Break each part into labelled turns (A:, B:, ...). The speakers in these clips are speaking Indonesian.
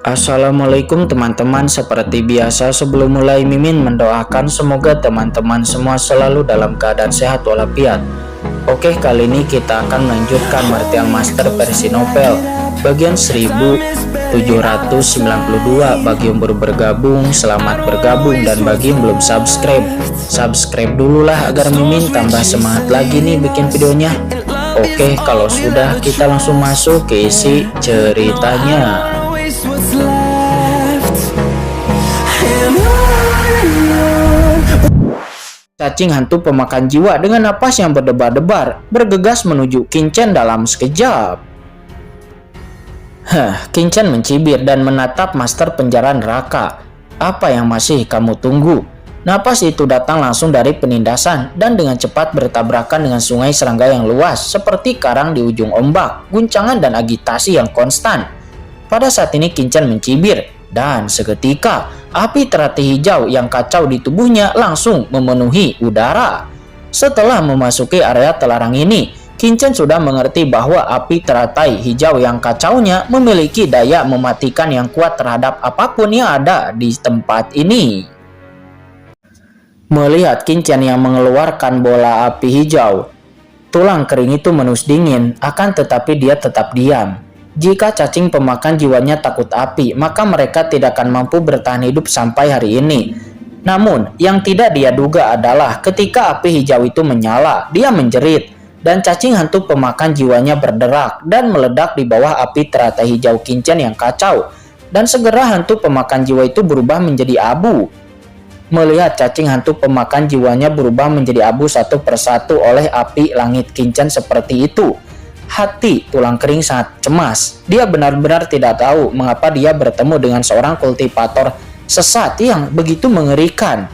A: Assalamualaikum teman-teman, seperti biasa sebelum mulai Mimin mendoakan semoga teman-teman semua selalu dalam keadaan sehat walafiat. Oke, kali ini kita akan melanjutkan Martial Master versi novel bagian 1792. Bagi yang baru bergabung, selamat bergabung, dan bagi yang belum subscribe dulu lah agar Mimin tambah semangat lagi nih bikin videonya. Oke, kalau sudah kita langsung masuk ke isi ceritanya. Cacing hantu pemakan jiwa dengan napas yang berdebar-debar bergegas menuju Qin-Chen dalam sekejap. Qin-Chen mencibir dan menatap master penjara neraka. Apa yang masih kamu tunggu? Napas itu datang langsung dari penindasan dan dengan cepat bertabrakan dengan sungai serangga yang luas seperti karang di ujung ombak, guncangan dan agitasi yang konstan. Pada saat ini Qin-Chen mencibir dan seketika api teratai hijau yang kacau di tubuhnya langsung memenuhi udara. Setelah memasuki area terlarang ini, Qin-Chen sudah mengerti bahwa api teratai hijau yang kacaunya memiliki daya mematikan yang kuat terhadap apapun yang ada di tempat ini. Melihat Qin-Chen yang mengeluarkan bola api hijau, tulang kering itu menus dingin, akan tetapi dia tetap diam. Jika cacing pemakan jiwanya takut api, maka mereka tidak akan mampu bertahan hidup sampai hari ini. Namun, yang tidak dia duga adalah ketika api hijau itu menyala, dia menjerit, dan cacing hantu pemakan jiwanya berderak dan meledak di bawah api teratai hijau Qin-Chen yang kacau, dan segera hantu pemakan jiwa itu berubah menjadi abu. Melihat cacing hantu pemakan jiwanya berubah menjadi abu satu persatu oleh api langit Qin-Chen seperti itu, hati tulang kering sangat cemas. Dia benar-benar tidak tahu mengapa dia bertemu dengan seorang kultivator sesat yang begitu mengerikan.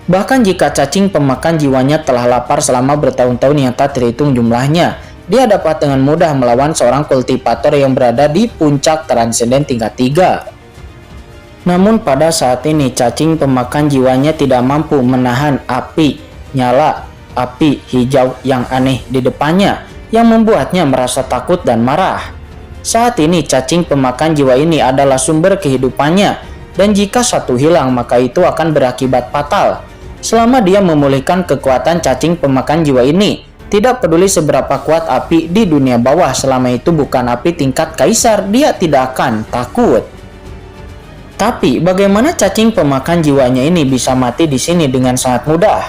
A: Bahkan jika cacing pemakan jiwanya telah lapar selama bertahun-tahun yang tak terhitung jumlahnya, dia dapat dengan mudah melawan seorang kultivator yang berada di puncak transenden tingkat 3. Namun pada saat ini cacing pemakan jiwanya tidak mampu menahan api nyala api hijau yang aneh di depannya, yang membuatnya merasa takut dan marah. Saat ini cacing pemakan jiwa ini adalah sumber kehidupannya, dan jika satu hilang maka itu akan berakibat fatal. Selama dia memulihkan kekuatan cacing pemakan jiwa ini, tidak peduli seberapa kuat api di dunia bawah, selama itu bukan api tingkat kaisar, dia tidak akan takut. Tapi bagaimana cacing pemakan jiwanya ini bisa mati di sini dengan sangat mudah?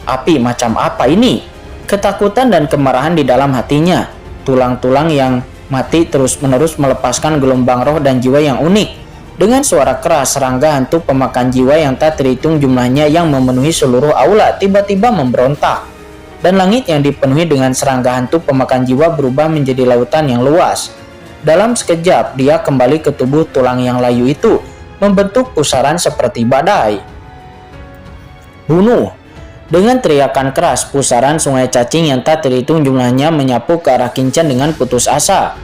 A: Api macam apa ini? Ketakutan dan kemarahan di dalam hatinya. Tulang-tulang yang mati terus-menerus melepaskan gelombang roh dan jiwa yang unik. Dengan suara keras, serangga hantu pemakan jiwa yang tak terhitung jumlahnya yang memenuhi seluruh aula tiba-tiba memberontak. Dan langit yang dipenuhi dengan serangga hantu pemakan jiwa berubah menjadi lautan yang luas. Dalam sekejap, dia kembali ke tubuh tulang yang layu itu, membentuk pusaran seperti badai. Bunuh! Dengan teriakan keras, pusaran sungai cacing yang tak terhitung jumlahnya menyapu ke arah Qin-Chen dengan putus asa.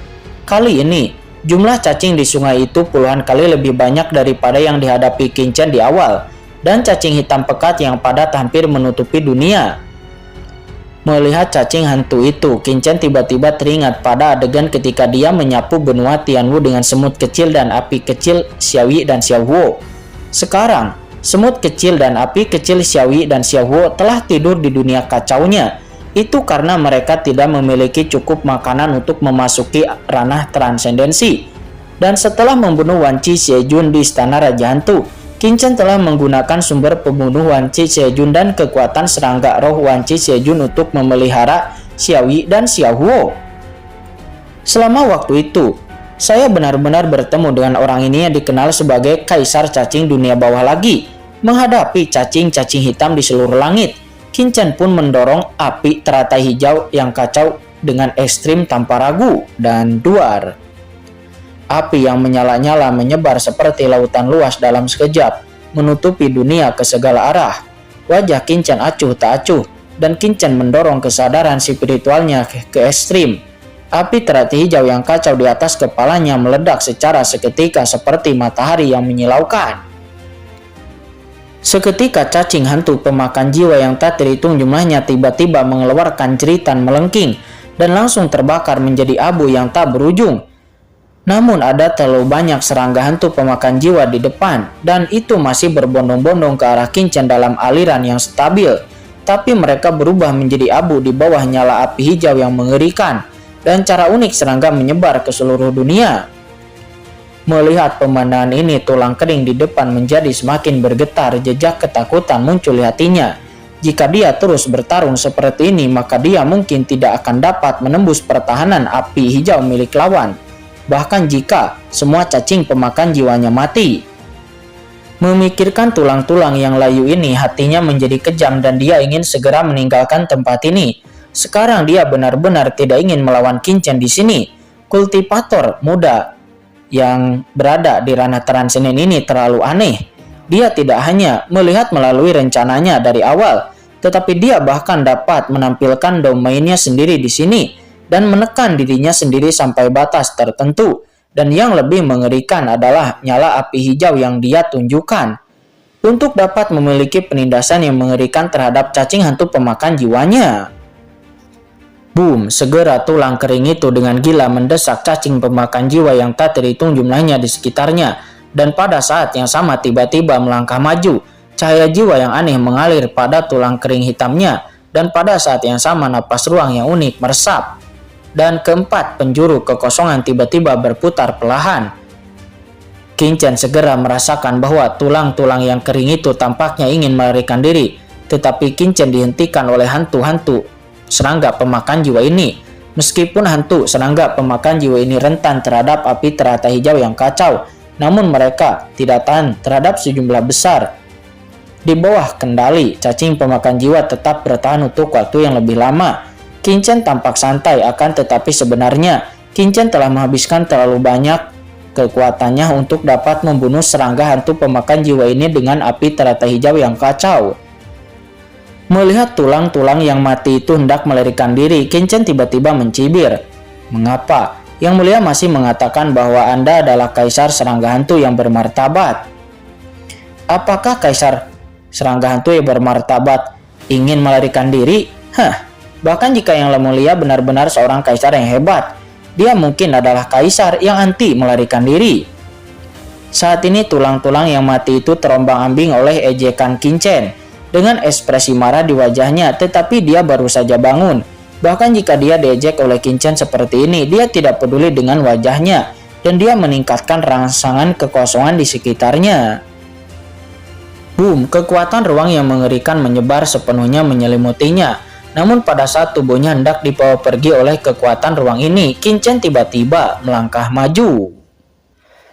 A: Kali ini, jumlah cacing di sungai itu puluhan kali lebih banyak daripada yang dihadapi Qin-Chen di awal, dan cacing hitam pekat yang padat hampir menutupi dunia. Melihat cacing hantu itu, Qin-Chen tiba-tiba teringat pada adegan ketika dia menyapu benua Tianwu dengan semut kecil dan api kecil Xiaoyi dan Xiaohuo. Sekarang, semut kecil dan api kecil Xiaoyi dan Xiaohuo telah tidur di dunia kacaunya. Itu karena mereka tidak memiliki cukup makanan untuk memasuki ranah transendensi. Dan setelah membunuh Wan Qi Xiejun di istana Raja Hantu, Qin-Chen telah menggunakan sumber pembunuh Wan Qi Xiejun dan kekuatan serangga roh Wan Qi Xiejun untuk memelihara Xiaoyi dan Xiaohuo. Selama waktu itu, saya benar-benar bertemu dengan orang ini yang dikenal sebagai Kaisar Cacing Dunia Bawah lagi. Menghadapi cacing-cacing hitam di seluruh langit, Qin-Chen pun mendorong api teratai hijau yang kacau dengan ekstrim tanpa ragu dan duar. Api yang menyala-nyala menyebar seperti lautan luas dalam sekejap, menutupi dunia ke segala arah. Wajah Qin-Chen acuh tak acuh, dan Qin-Chen mendorong kesadaran spiritualnya ke ekstrim. Api teratai hijau yang kacau di atas kepalanya meledak secara seketika seperti matahari yang menyilaukan. Seketika cacing hantu pemakan jiwa yang tak terhitung jumlahnya tiba-tiba mengeluarkan jeritan melengking dan langsung terbakar menjadi abu yang tak berujung. Namun ada terlalu banyak serangga hantu pemakan jiwa di depan, dan itu masih berbondong-bondong ke arah Qingchen dalam aliran yang stabil. Tapi mereka berubah menjadi abu di bawah nyala api hijau yang mengerikan, dan cara unik serangga menyebar ke seluruh dunia. Melihat pemandangan ini, tulang kering di depan menjadi semakin bergetar, jejak ketakutan muncul di hatinya. Jika dia terus bertarung seperti ini, maka dia mungkin tidak akan dapat menembus pertahanan api hijau milik lawan. Bahkan jika semua cacing pemakan jiwanya mati. Memikirkan tulang-tulang yang layu ini, hatinya menjadi kejam dan dia ingin segera meninggalkan tempat ini. Sekarang dia benar-benar tidak ingin melawan Qingchen di sini. Kultivator muda yang berada di ranah Transcendent ini terlalu aneh. Dia tidak hanya melihat melalui rencananya dari awal, tetapi dia bahkan dapat menampilkan domainnya sendiri di sini dan menekan dirinya sendiri sampai batas tertentu. Dan yang lebih mengerikan adalah nyala api hijau yang dia tunjukkan untuk dapat memiliki penindasan yang mengerikan terhadap cacing hantu pemakan jiwanya. Boom, segera tulang kering itu dengan gila mendesak cacing pemakan jiwa yang tak terhitung jumlahnya di sekitarnya. Dan pada saat yang sama tiba-tiba melangkah maju. Cahaya jiwa yang aneh mengalir pada tulang kering hitamnya. Dan pada saat yang sama napas ruang yang unik meresap. Dan keempat penjuru kekosongan tiba-tiba berputar perlahan. Qingchen segera merasakan bahwa tulang-tulang yang kering itu tampaknya ingin melarikan diri. Tetapi Qingchen dihentikan oleh hantu-hantu serangga pemakan jiwa ini. Meskipun hantu serangga pemakan jiwa ini rentan terhadap api teratai hijau yang kacau, namun mereka tidak tahan terhadap sejumlah besar. Di bawah kendali, cacing pemakan jiwa tetap bertahan untuk waktu yang lebih lama. Qingchen tampak santai, akan tetapi sebenarnya Qingchen telah menghabiskan terlalu banyak kekuatannya untuk dapat membunuh serangga hantu pemakan jiwa ini dengan api teratai hijau yang kacau. Melihat tulang-tulang yang mati itu hendak melarikan diri, Qingchen tiba-tiba mencibir. Mengapa? Yang Mulia masih mengatakan bahwa Anda adalah kaisar serangga hantu yang bermartabat. Apakah kaisar serangga hantu yang bermartabat ingin melarikan diri? Bahkan jika Yang Mulia benar-benar seorang kaisar yang hebat, dia mungkin adalah kaisar yang anti melarikan diri. Saat ini tulang-tulang yang mati itu terombang-ambing oleh ejekan Qingchen. Dengan ekspresi marah di wajahnya, tetapi dia baru saja bangun. Bahkan jika dia diejek oleh Qingchen seperti ini, dia tidak peduli dengan wajahnya, dan dia meningkatkan rangsangan kekosongan di sekitarnya. Boom, kekuatan ruang yang mengerikan menyebar sepenuhnya menyelimutinya. Namun pada saat tubuhnya hendak dibawa pergi oleh kekuatan ruang ini, Qingchen tiba-tiba melangkah maju.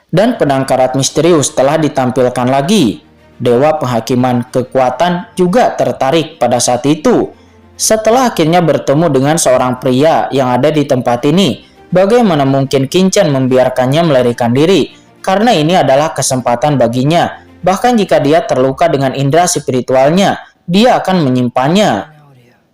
A: Dan pedang karat misterius telah ditampilkan lagi. Dewa penghakiman kekuatan juga tertarik pada saat itu. Setelah akhirnya bertemu dengan seorang pria yang ada di tempat ini, bagaimana mungkin Qingchen membiarkannya melarikan diri? Karena ini adalah kesempatan baginya. Bahkan jika dia terluka dengan indera spiritualnya, dia akan menyimpannya.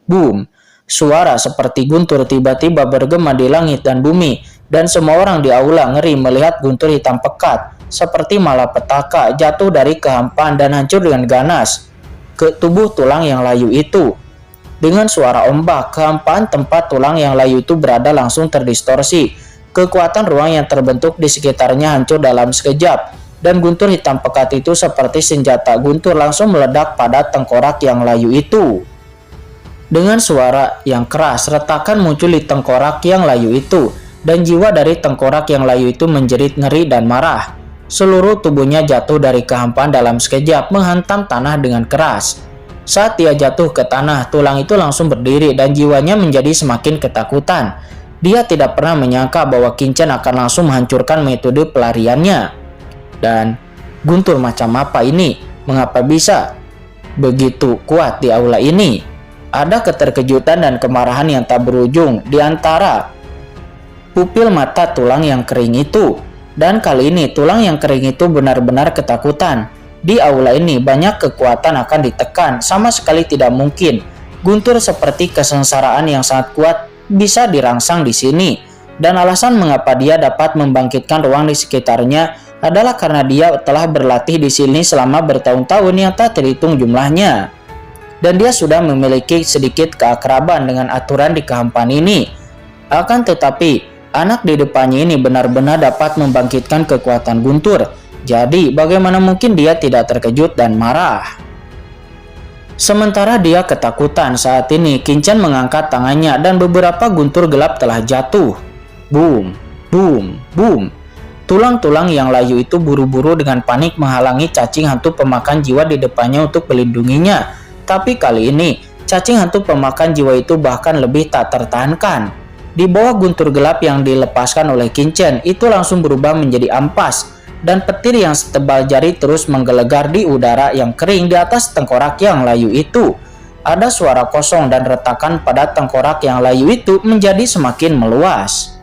A: Boom, suara seperti guntur tiba-tiba bergema di langit dan bumi, dan semua orang di aula ngeri melihat guntur hitam pekat seperti malapetaka jatuh dari kehampaan dan hancur dengan ganas ke tubuh tulang yang layu itu. Dengan suara ombak, kehampaan tempat tulang yang layu itu berada langsung terdistorsi. Kekuatan ruang yang terbentuk di sekitarnya hancur dalam sekejap, dan guntur hitam pekat itu seperti senjata guntur langsung meledak pada tengkorak yang layu itu. Dengan suara yang keras, retakan muncul di tengkorak yang layu itu, dan jiwa dari tengkorak yang layu itu menjerit ngeri dan marah. Seluruh tubuhnya jatuh dari kehampaan dalam sekejap, menghantam tanah dengan keras. Saat dia jatuh ke tanah, tulang itu langsung berdiri dan jiwanya menjadi semakin ketakutan. Dia tidak pernah menyangka bahwa Qingchen akan langsung menghancurkan metode pelariannya. Dan guntur macam apa ini? Mengapa bisa begitu kuat di aula ini? Ada keterkejutan dan kemarahan yang tak berujung di antara pupil mata tulang yang kering itu. Dan kali ini tulang yang kering itu benar-benar ketakutan. Di aula ini banyak kekuatan akan ditekan, sama sekali tidak mungkin. Guntur seperti kesengsaraan yang sangat kuat bisa dirangsang di sini. Dan alasan mengapa dia dapat membangkitkan ruang di sekitarnya adalah karena dia telah berlatih di sini selama bertahun-tahun yang tak terhitung jumlahnya. Dan dia sudah memiliki sedikit keakraban dengan aturan di kehampaan ini. Akan tetapi, Anak di depannya ini benar-benar dapat membangkitkan kekuatan Guntur. Jadi, bagaimana mungkin dia tidak terkejut dan marah? Sementara dia ketakutan, saat ini Kincen mengangkat tangannya dan beberapa guntur gelap telah jatuh. Boom, boom, boom. Tulang-tulang yang layu itu buru-buru dengan panik menghalangi cacing hantu pemakan jiwa di depannya untuk melindunginya. Tapi kali ini, cacing hantu pemakan jiwa itu bahkan lebih tak tertahankan. Di bawah guntur gelap yang dilepaskan oleh Kincen itu langsung berubah menjadi ampas, dan petir yang setebal jari terus menggelegar di udara yang kering di atas tengkorak yang layu itu. Ada suara kosong dan retakan pada tengkorak yang layu itu menjadi semakin meluas.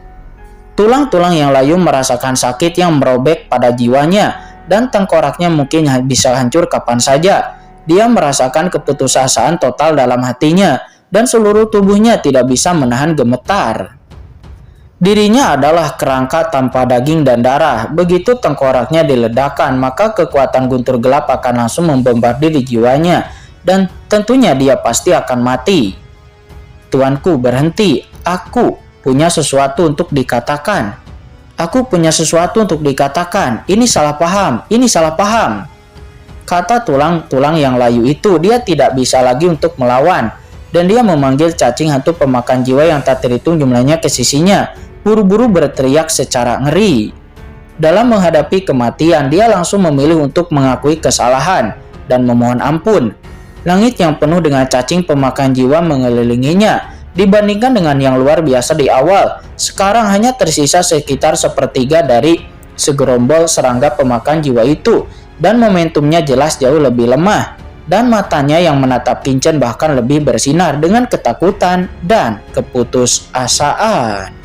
A: Tulang-tulang yang layu merasakan sakit yang merobek pada jiwanya, dan tengkoraknya mungkin bisa hancur kapan saja. Dia merasakan keputusasaan total dalam hatinya, dan seluruh tubuhnya tidak bisa menahan gemetar. Dirinya adalah kerangka tanpa daging dan darah. Begitu tengkoraknya diledakkan, maka kekuatan guntur gelap akan langsung membombardir di jiwanya, dan tentunya dia pasti akan mati. Tuanku, berhenti. Aku punya sesuatu untuk dikatakan. Aku punya sesuatu untuk dikatakan. Ini salah paham. Ini salah paham. Kata tulang-tulang yang layu itu, dia tidak bisa lagi untuk melawan. Dan dia memanggil cacing hantu pemakan jiwa yang tak terhitung jumlahnya ke sisinya, buru-buru berteriak secara ngeri. Dalam menghadapi kematian, dia langsung memilih untuk mengakui kesalahan dan memohon ampun. Langit yang penuh dengan cacing pemakan jiwa mengelilinginya. Dibandingkan dengan yang luar biasa di awal, sekarang hanya tersisa sekitar sepertiga dari segerombol serangga pemakan jiwa itu, dan momentumnya jelas jauh lebih lemah. Dan matanya yang menatap Kincen bahkan lebih bersinar dengan ketakutan dan keputusasaan.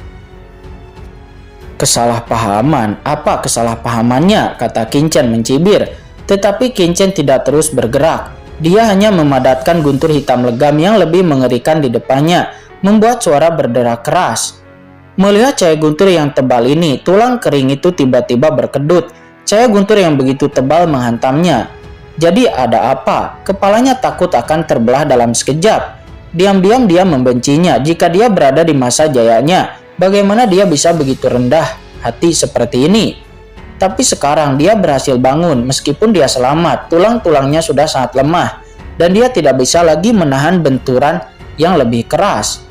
A: Kesalahpahaman? Apa kesalahpahamannya? Kata Kincen mencibir. Tetapi Kincen tidak terus bergerak. Dia hanya memadatkan guntur hitam legam yang lebih mengerikan di depannya, membuat suara berderak keras. Melihat cahaya guntur yang tebal ini, tulang kering itu tiba-tiba berkedut. Cahaya guntur yang begitu tebal menghantamnya. Jadi ada apa? Kepalanya takut akan terbelah dalam sekejap. Diam-diam dia membencinya. Jika dia berada di masa jayanya, bagaimana dia bisa begitu rendah hati seperti ini? Tapi sekarang dia berhasil bangun. Meskipun dia selamat, tulang-tulangnya sudah sangat lemah, dan dia tidak bisa lagi menahan benturan yang lebih keras.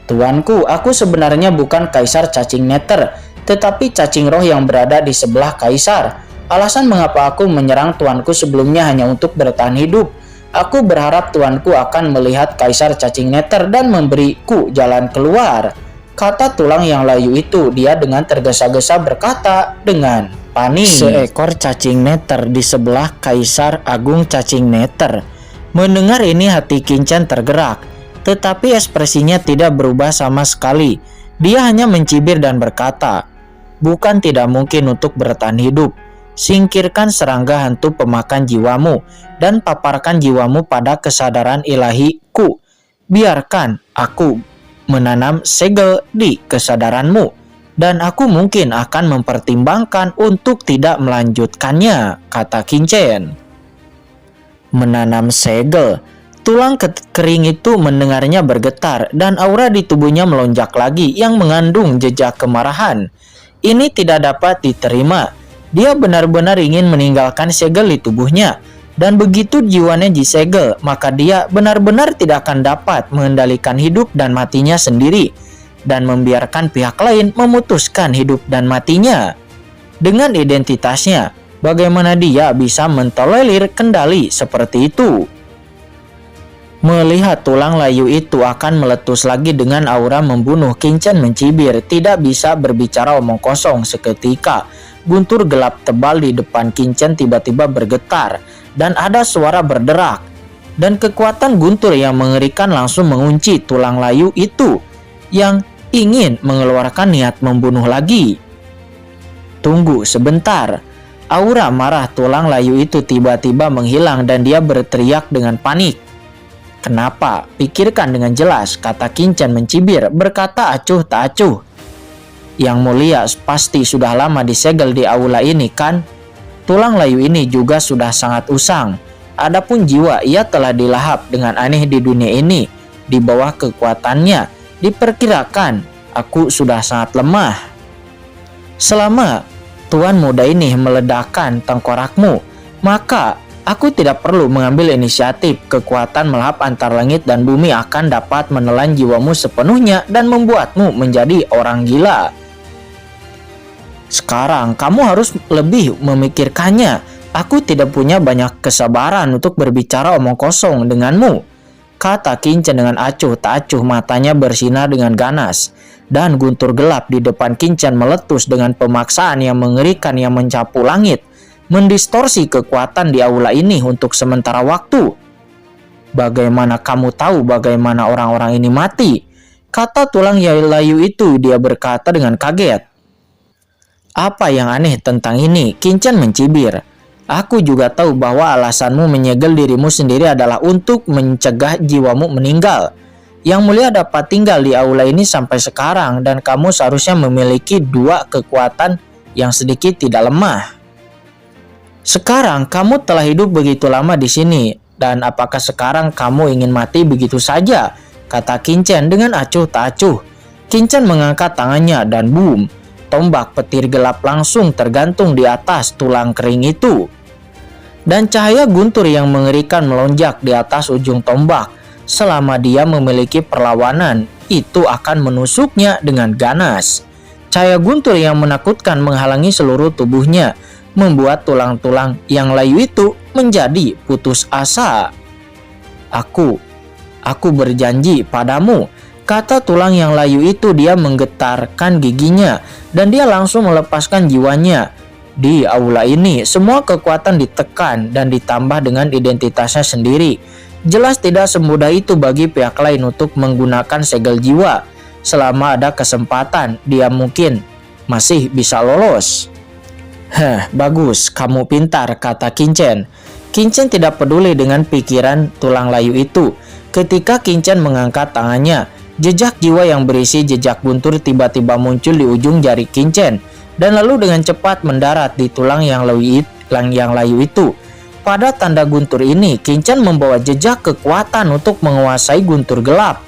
A: Tuanku, aku sebenarnya bukan Kaisar Cacing Neter, tetapi cacing roh yang berada di sebelah Kaisar. Alasan mengapa aku menyerang tuanku sebelumnya hanya untuk bertahan hidup. Aku berharap tuanku akan melihat Kaisar Cacing Neter dan memberiku jalan keluar. Kata tulang yang layu itu, dia dengan tergesa-gesa berkata dengan panik. Seekor cacing neter di sebelah Kaisar Agung Cacing Neter. Mendengar ini hati Kincen tergerak, tetapi ekspresinya tidak berubah sama sekali. Dia hanya mencibir dan berkata, bukan tidak mungkin untuk bertahan hidup. Singkirkan serangga hantu pemakan jiwamu dan paparkan jiwamu pada kesadaran ilahiku. Biarkan aku menanam segel di kesadaranmu, dan aku mungkin akan mempertimbangkan untuk tidak melanjutkannya, kata Kincen. Menanam segel. Tulang kering itu mendengarnya bergetar, dan aura di tubuhnya melonjak lagi yang mengandung jejak kemarahan. Ini tidak dapat diterima. Dia benar-benar ingin meninggalkan segel di tubuhnya, dan begitu jiwanya disegel, maka dia benar-benar tidak akan dapat mengendalikan hidup dan matinya sendiri, dan membiarkan pihak lain memutuskan hidup dan matinya. Dengan identitasnya, bagaimana dia bisa mentolerir kendali seperti itu? Melihat tulang layu itu akan meletus lagi dengan aura membunuh, Kincen mencibir, tidak bisa berbicara omong kosong. Seketika, guntur gelap tebal di depan Kincen tiba-tiba bergetar, dan ada suara berderak. Dan kekuatan guntur yang mengerikan langsung mengunci tulang layu itu, yang ingin mengeluarkan niat membunuh lagi. Tunggu sebentar. Aura marah tulang layu itu tiba-tiba menghilang dan dia berteriak dengan panik. Kenapa? Pikirkan dengan jelas, kata Kincen mencibir, berkata acuh tak acuh. Yang mulia pasti sudah lama disegel di aula ini kan? Tulang layu ini juga sudah sangat usang. Adapun jiwa, ia telah dilahap dengan aneh di dunia ini. Di bawah kekuatannya, diperkirakan aku sudah sangat lemah. Selama tuan muda ini meledakkan tengkorakmu, maka aku tidak perlu mengambil inisiatif. Kekuatan melahap antar langit dan bumi akan dapat menelan jiwamu sepenuhnya dan membuatmu menjadi orang gila. Sekarang kamu harus lebih memikirkannya. Aku tidak punya banyak kesabaran untuk berbicara omong kosong denganmu, kata Kincen dengan acuh tak acuh. Matanya bersinar dengan ganas, dan guntur gelap di depan Kincen meletus dengan pemaksaan yang mengerikan yang mencapu langit, mendistorsi kekuatan di aula ini untuk sementara waktu. Bagaimana kamu tahu bagaimana orang-orang ini mati? Kata tulang layu itu. Dia berkata dengan kaget. Apa yang aneh tentang ini? Kincen mencibir. Aku juga tahu bahwa alasanmu menyegel dirimu sendiri adalah untuk mencegah jiwamu meninggal. Yang mulia dapat tinggal di aula ini sampai sekarang, dan kamu seharusnya memiliki dua kekuatan yang sedikit tidak lemah. Sekarang kamu telah hidup begitu lama di sini, dan apakah sekarang kamu ingin mati begitu saja? Kata Kincen dengan acuh tak acuh. Kincen mengangkat tangannya dan boom, tombak petir gelap langsung tergantung di atas tulang kering itu. Dan cahaya guntur yang mengerikan melonjak di atas ujung tombak. Selama dia memiliki perlawanan, itu akan menusuknya dengan ganas. Cahaya guntur yang menakutkan menghalangi seluruh tubuhnya, membuat tulang-tulang yang layu itu menjadi putus asa. Aku berjanji padamu, kata tulang yang layu itu. Dia menggetarkan giginya dan dia langsung melepaskan jiwanya. Di aula ini semua kekuatan ditekan dan ditambah dengan identitasnya sendiri. Jelas tidak semudah itu bagi pihak lain untuk menggunakan segel jiwa. Selama ada kesempatan, dia mungkin masih bisa lolos. Bagus, kamu pintar, kata Kincen. Kincen tidak peduli dengan pikiran tulang layu itu. Ketika Kincen mengangkat tangannya, jejak jiwa yang berisi jejak guntur tiba-tiba muncul di ujung jari Kincen, dan lalu dengan cepat mendarat di tulang yang layu itu. Pada tanda guntur ini, Kincen membawa jejak kekuatan untuk menguasai guntur gelap.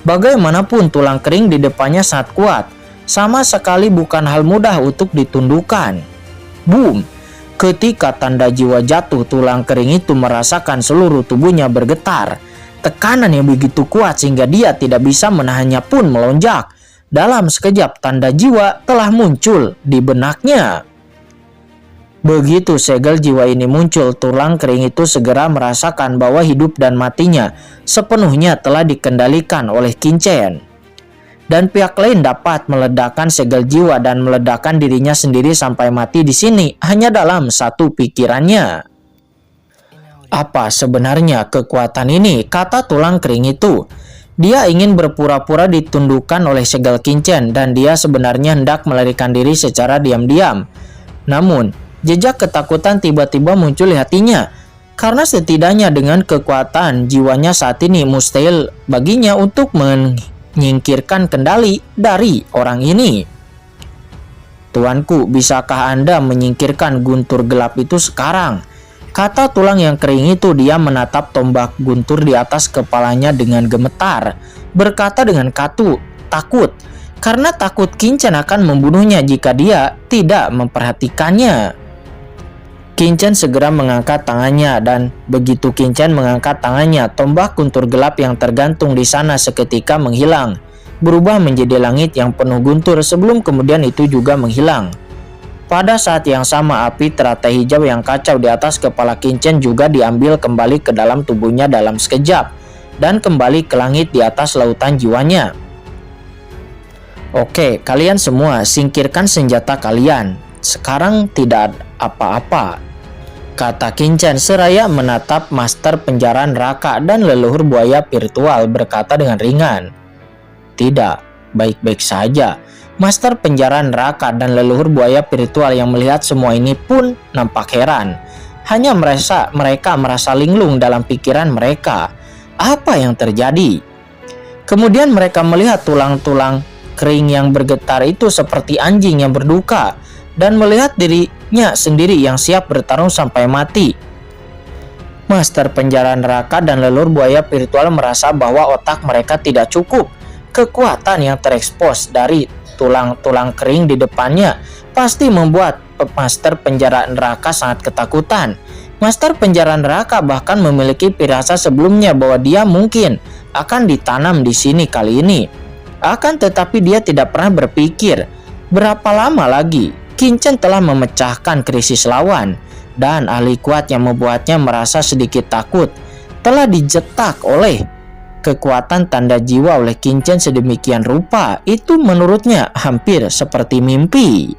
A: Bagaimanapun tulang kering di depannya sangat kuat, sama sekali bukan hal mudah untuk ditundukkan. Boom! Ketika tanda jiwa jatuh, tulang kering itu merasakan seluruh tubuhnya bergetar. Tekanan yang begitu kuat sehingga dia tidak bisa menahannya pun melonjak. Dalam sekejap tanda jiwa telah muncul di benaknya. Begitu segel jiwa ini muncul, tulang kering itu segera merasakan bahwa hidup dan matinya sepenuhnya telah dikendalikan oleh Kincen. Dan pihak lain dapat meledakkan segel jiwa dan meledakkan dirinya sendiri sampai mati di sini hanya dalam satu pikirannya. Apa sebenarnya kekuatan ini? Kata tulang kering itu. Dia ingin berpura-pura ditundukkan oleh segel Kincen dan dia sebenarnya hendak melarikan diri secara diam-diam. Namun, jejak ketakutan tiba-tiba muncul di hatinya. Karena setidaknya dengan kekuatan jiwanya saat ini mustahil baginya untuk menyingkirkan kendali dari orang ini. Tuanku, bisakah Anda menyingkirkan guntur gelap itu sekarang? Kata tulang yang kering itu. Dia menatap tombak guntur di atas kepalanya dengan gemetar, berkata dengan takut, karena takut Kincen akan membunuhnya jika dia tidak memperhatikannya. Kincen segera mengangkat tangannya, dan begitu Kincen mengangkat tangannya, tombak guntur gelap yang tergantung di sana seketika menghilang, berubah menjadi langit yang penuh guntur sebelum kemudian itu juga menghilang. Pada saat yang sama, api teratai hijau yang kacau di atas kepala Kincen juga diambil kembali ke dalam tubuhnya dalam sekejap, dan kembali ke langit di atas lautan jiwanya. Oke, kalian semua singkirkan senjata kalian. Sekarang tidak apa-apa, kata Kincen seraya menatap master penjara neraka dan leluhur buaya virtual berkata dengan ringan. Tidak, baik-baik saja. Master penjara neraka dan leluhur buaya virtual yang melihat semua ini pun nampak heran. Hanya mereka merasa linglung dalam pikiran mereka. Apa yang terjadi? Kemudian mereka melihat tulang-tulang kering yang bergetar itu seperti anjing yang berduka, dan melihat dirinya sendiri yang siap bertarung sampai mati. Master penjara neraka dan leluhur buaya virtual merasa bahwa otak mereka tidak cukup. Kekuatan yang terekspos dari tulang-tulang kering di depannya pasti membuat Master Penjara Neraka sangat ketakutan. Master Penjara Neraka bahkan memiliki firasat sebelumnya bahwa dia mungkin akan ditanam di sini kali ini. Akan tetapi dia tidak pernah berpikir berapa lama lagi Qin Chen telah memecahkan krisis lawan, dan ahli kuat yang membuatnya merasa sedikit takut telah dijetak oleh kekuatan tanda jiwa oleh Qin Chen sedemikian rupa. Itu menurutnya hampir seperti mimpi.